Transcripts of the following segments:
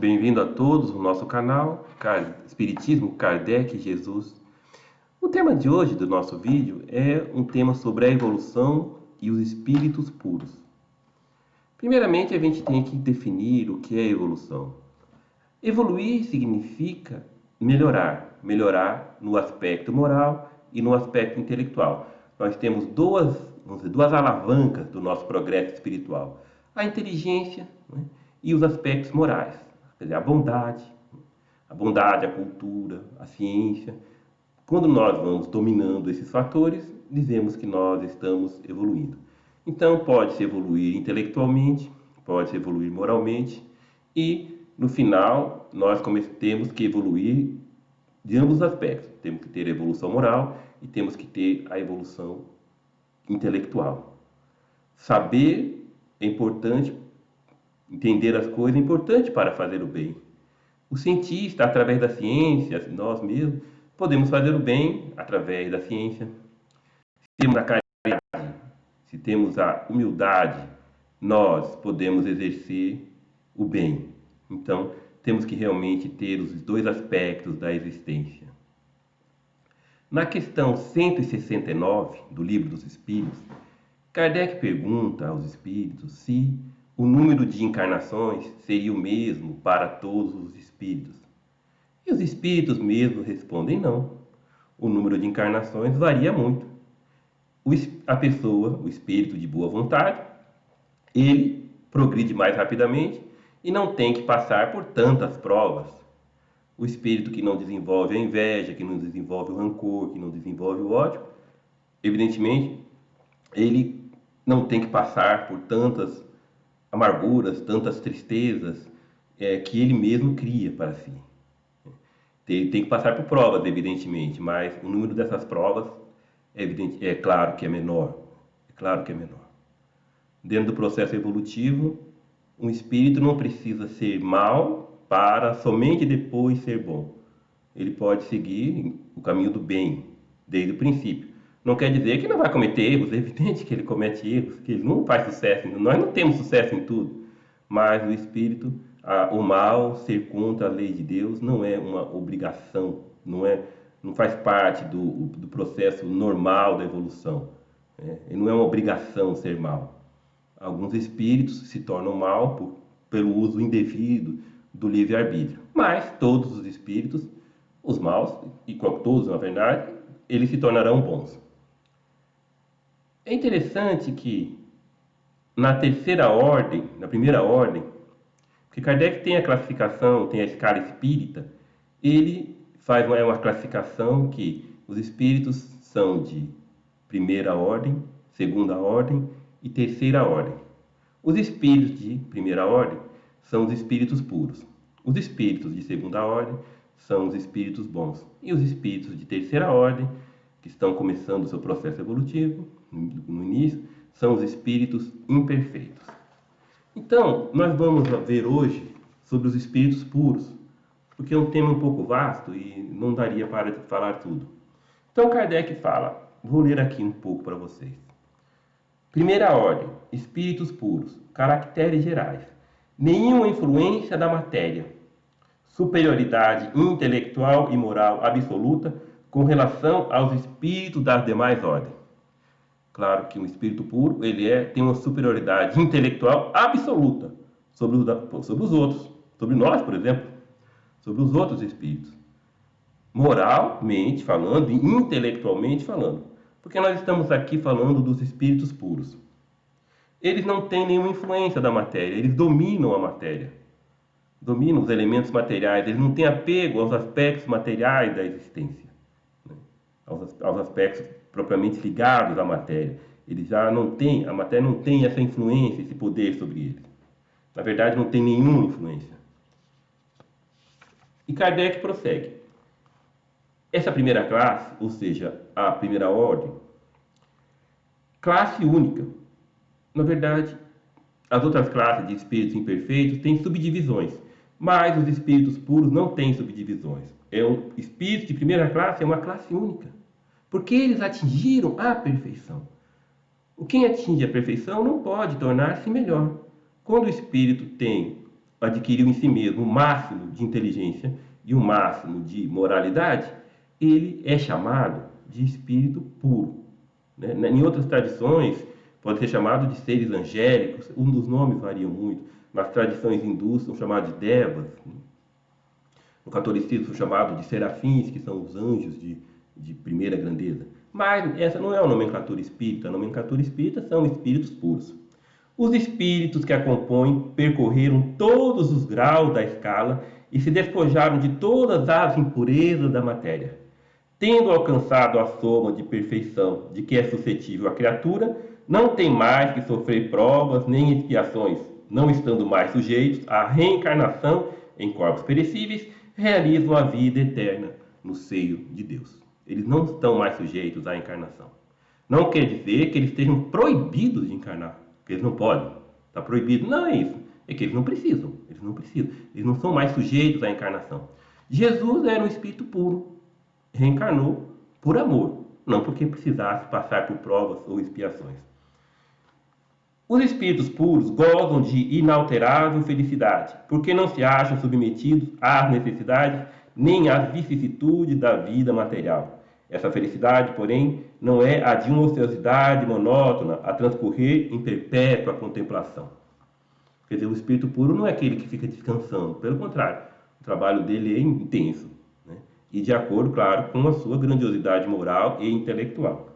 bem-vindo a todos no nosso canal Espiritismo, Kardec e Jesus. O tema de hoje do nosso vídeo é um tema sobre a evolução e os espíritos puros. Primeiramente, a gente tem que definir o que é evolução. Evoluir significa melhorar no aspecto moral e no aspecto intelectual. Nós temos duas alavancas do nosso progresso espiritual: a inteligência, né, e os aspectos morais, quer dizer, a bondade, a cultura, a ciência. Quando nós vamos dominando esses fatores, dizemos que nós estamos evoluindo. Então, pode-se evoluir intelectualmente, pode-se evoluir moralmente, e no final, nós temos que evoluir de ambos os aspectos. Temos que ter a evolução moral e temos que ter a evolução intelectual. Saber é importante, entender as coisas é importante para fazer o bem. O cientista, através da ciência, nós mesmos, podemos fazer o bem através da ciência. Se temos a caridade, se temos a humildade, nós podemos exercer o bem. Então, temos que realmente ter os dois aspectos da existência. Na questão 169 do Livro dos Espíritos, Kardec pergunta aos espíritos se o número de encarnações seria o mesmo para todos os espíritos. E os espíritos mesmos respondem não. O número de encarnações varia muito. A pessoa, o espírito de boa vontade, ele progride mais rapidamente e não tem que passar por tantas provas. O espírito que não desenvolve a inveja, que não desenvolve o rancor, que não desenvolve o ódio, evidentemente, ele não tem que passar por tantas amarguras, tantas tristezas que ele mesmo cria para si. Ele tem que passar por provas, evidentemente, mas o número dessas provas é claro que é menor. É claro que é menor. Dentro do processo evolutivo, um espírito não precisa ser mau para somente depois ser bom. Ele pode seguir o caminho do bem desde o princípio. Não quer dizer que não vai cometer erros, é evidente que ele comete erros, que ele não faz sucesso. Nós não temos sucesso em tudo, mas o espírito, o mal, ser contra a lei de Deus, não é uma obrigação, não faz parte do processo normal da evolução. Não é uma obrigação ser mal. Alguns espíritos se tornam mal pelo uso indevido do livre-arbítrio, mas todos os espíritos, os maus, e todos na verdade, eles se tornarão bons. É interessante que na terceira ordem, na primeira ordem, porque Kardec tem a classificação, tem a escala espírita, ele faz uma classificação que os espíritos são de primeira ordem, segunda ordem e terceira ordem. Os espíritos de primeira ordem são os espíritos puros. Os espíritos de segunda ordem são os espíritos bons. E os espíritos de terceira ordem, que estão começando o seu processo evolutivo, no início, são os espíritos imperfeitos. Então, nós vamos ver hoje sobre os espíritos puros, porque é um tema um pouco vasto e não daria para falar tudo. Então, Kardec fala, vou ler aqui um pouco para vocês. Primeira ordem, espíritos puros, caracteres gerais, nenhuma influência da matéria, superioridade intelectual e moral absoluta com relação aos espíritos das demais ordens. Claro que um espírito puro tem uma superioridade intelectual absoluta sobre os outros, sobre nós, por exemplo, sobre os outros espíritos. Moralmente falando e intelectualmente falando. Porque nós estamos aqui falando dos espíritos puros. Eles não têm nenhuma influência da matéria, eles dominam a matéria. Dominam os elementos materiais, eles não têm apego aos aspectos materiais da existência, né? aos aspectos propriamente ligados à matéria. Eles já não têm, a matéria não tem essa influência, esse poder sobre eles. Na verdade, não tem nenhuma influência. E Kardec prossegue. Essa primeira classe, ou seja, a primeira ordem, classe única. Na verdade, as outras classes de espíritos imperfeitos têm subdivisões, mas os espíritos puros não têm subdivisões. O espírito de primeira classe é uma classe única, porque eles atingiram a perfeição. Quem atinge a perfeição não pode tornar-se melhor. Quando o espírito tem adquiriu em si mesmo o máximo de inteligência e o máximo de moralidade, ele é chamado de espírito puro. Né? Em outras tradições, pode ser chamado de seres angélicos, um dos nomes variam muito. Nas tradições hindus são chamados de devas, né? No catolicismo são chamados de serafins, que são os anjos de primeira grandeza. Mas essa não é a nomenclatura espírita. A nomenclatura espírita são espíritos puros. Os espíritos que a compõem percorreram todos os graus da escala e se despojaram de todas as impurezas da matéria. Tendo alcançado a soma de perfeição de que é suscetível a criatura, não tem mais que sofrer provas nem expiações, não estando mais sujeitos à reencarnação em corpos perecíveis, realizam a vida eterna no seio de Deus. Eles não estão mais sujeitos à encarnação. Não quer dizer que eles estejam proibidos de encarnar, que eles não podem. Está proibido. Não é isso. É que eles não precisam. Eles não precisam. Eles não são mais sujeitos à encarnação. Jesus era um espírito puro. Reencarnou por amor, não porque precisasse passar por provas ou expiações. Os espíritos puros gozam de inalterável felicidade, porque não se acham submetidos às necessidades nem às vicissitudes da vida material. Essa felicidade, porém, não é a de uma ociosidade monótona a transcorrer em perpétua contemplação. Quer dizer, o espírito puro não é aquele que fica descansando, pelo contrário, o trabalho dele é intenso, né? E de acordo, claro, com a sua grandiosidade moral e intelectual.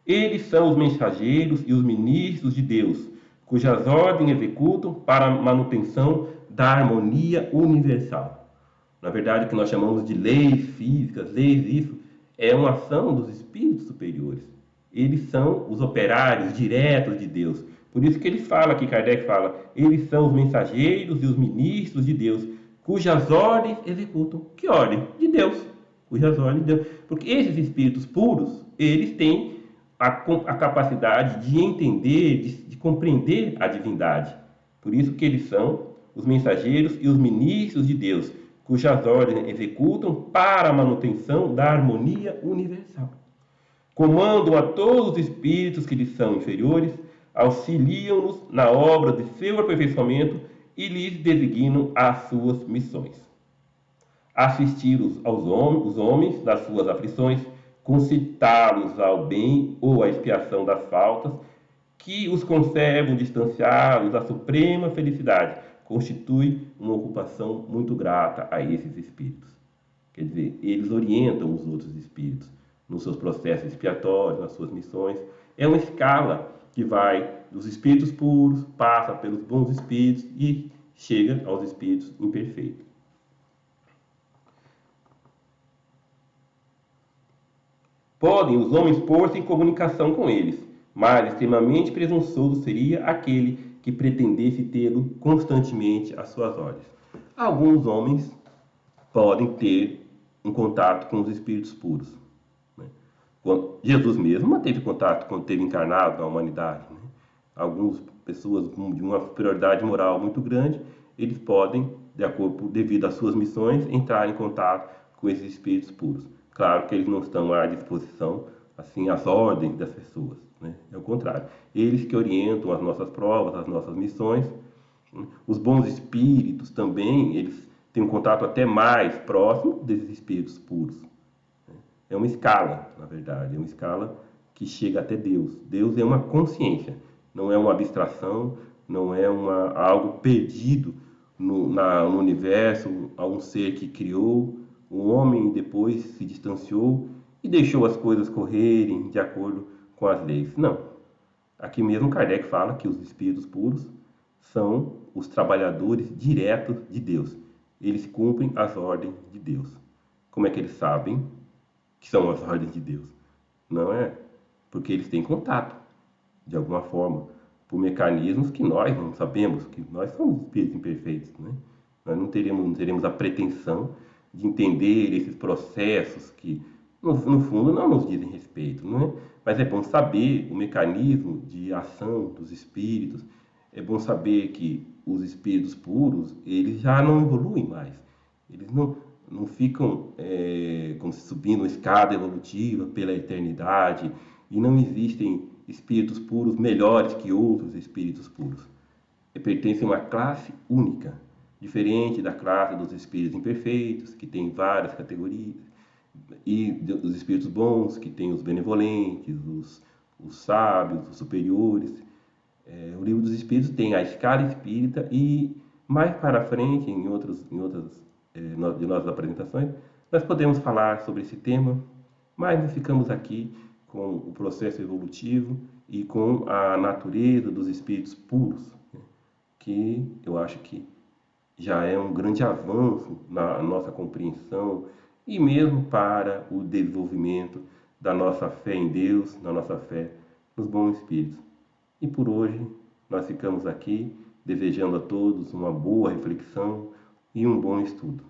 Eles são os mensageiros e os ministros de Deus, cujas ordens executam para a manutenção da harmonia universal. Na verdade, o que nós chamamos de leis físicas, leis isso, é uma ação dos espíritos superiores. Eles são os operários diretos de Deus. Por isso que ele fala, aqui Kardec fala, eles são os mensageiros e os ministros de Deus, cujas ordens executam. Que ordem? De Deus. Cujas ordens de Deus. Porque esses espíritos puros, eles têm a capacidade de entender, de compreender a divindade. Por isso que eles são os mensageiros e os ministros de Deus, cujas ordens executam para a manutenção da harmonia universal. Comandam a todos os espíritos que lhes são inferiores, auxiliam-nos na obra de seu aperfeiçoamento e lhes designam as suas missões. Assistir os homens nas suas aflições, concitá-los ao bem ou à expiação das faltas, que os conservam distanciados da suprema felicidade, constitui uma ocupação muito grata a esses espíritos. Quer dizer, eles orientam os outros espíritos nos seus processos expiatórios, nas suas missões. É uma escala que vai dos espíritos puros, passa pelos bons espíritos e chega aos espíritos imperfeitos. Podem os homens pôr-se em comunicação com eles, mas extremamente presunçoso seria aquele que pretendesse tê-lo constantemente às suas ordens. Alguns homens podem ter um contato com os espíritos puros, né? Jesus mesmo manteve contato quando esteve encarnado na humanidade, né? Algumas pessoas de uma superioridade moral muito grande, eles podem, devido às suas missões, entrar em contato com esses espíritos puros. Claro que eles não estão à disposição, assim, às ordens das pessoas, né? É o contrário. Eles que orientam as nossas provas, as nossas missões. Né? Os bons espíritos também, eles têm um contato até mais próximo desses espíritos puros. Né? É uma escala, na verdade, é uma escala que chega até Deus. Deus é uma consciência, não é uma abstração, não é algo perdido no universo, a um ser que criou. O homem depois se distanciou e deixou as coisas correrem de acordo com as leis. Não. Aqui mesmo Kardec fala que os espíritos puros são os trabalhadores diretos de Deus. Eles cumprem as ordens de Deus. Como é que eles sabem que são as ordens de Deus? Não é porque eles têm contato, de alguma forma, por mecanismos que nós não sabemos, que nós somos espíritos imperfeitos, né? Nós não teremos a pretensão de entender esses processos que, no fundo, não nos dizem respeito, não é? Mas é bom saber o mecanismo de ação dos espíritos, é bom saber que os espíritos puros, eles já não evoluem mais, eles não ficam como se subindo uma escada evolutiva pela eternidade, e não existem espíritos puros melhores que outros espíritos puros. Pertencem a uma classe única. diferente da classe dos espíritos imperfeitos, que tem várias categorias, e dos espíritos bons, que tem os benevolentes, os sábios, os superiores. O livro dos Espíritos tem a escala espírita e mais para frente, em outras de nossas apresentações, nós podemos falar sobre esse tema, mas nós ficamos aqui com o processo evolutivo e com a natureza dos espíritos puros, né, que eu acho que já é um grande avanço na nossa compreensão e mesmo para o desenvolvimento da nossa fé em Deus, da nossa fé nos bons espíritos. E por hoje nós ficamos aqui desejando a todos uma boa reflexão e um bom estudo.